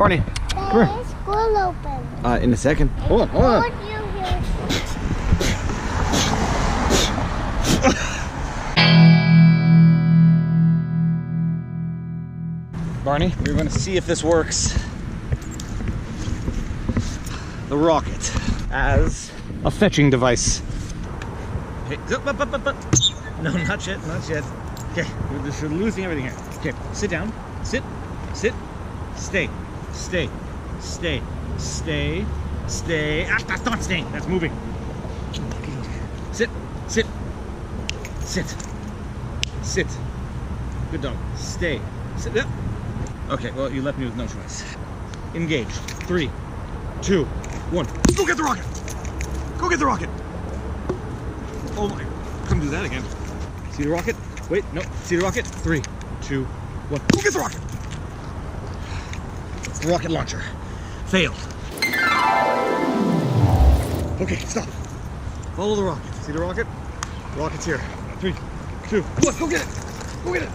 Barney, come here. Is school open? In a second. Hold on, hold on. Barney, we're going to see if this works. The rocket as a fetching device. Okay, no, not yet, not yet. Okay, we're losing everything here. Okay, sit down, sit, stay, stay, stay, stay. Ah, that's not staying, that's moving. Sit, sit, sit. Good dog, stay, sit. Yep. Okay, well, you left me with no choice. Engaged. 3, 2, 1. Go get the rocket! Go get the rocket! Oh my, come do that again. See the rocket? Wait, no, see the rocket? 3, 2, 1. Go get the rocket! It's the rocket launcher. Failed. Okay, stop. Follow the rocket. See the rocket? The rocket's here. 3, 2, 1. Go get it! Go get it!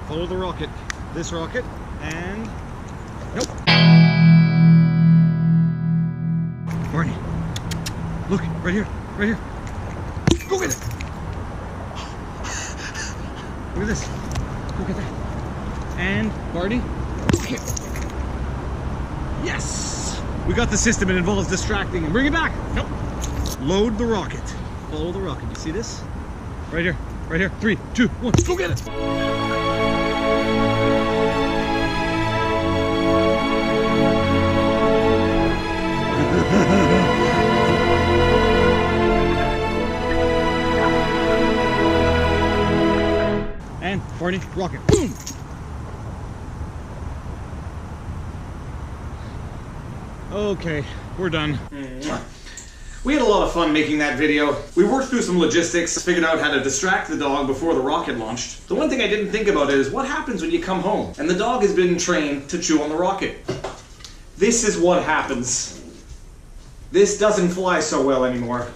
Follow the rocket. This rocket, and nope. Barney, look, right here, right here. Go get it. Look at this. Look at that. And Barney, here. Yes, we got the system. It involves distracting and bring it back. Nope. Load the rocket. Follow the rocket. You see this? Right here, right here. 3, 2, 1. Go get it. And Barney, rocket. Boom! Okay, we're done. We had a lot of fun making that video. We worked through some logistics, figured out how to distract the dog before the rocket launched. The one thing I didn't think about is what happens when you come home and the dog has been trained to chew on the rocket. This is what happens. This doesn't fly so well anymore.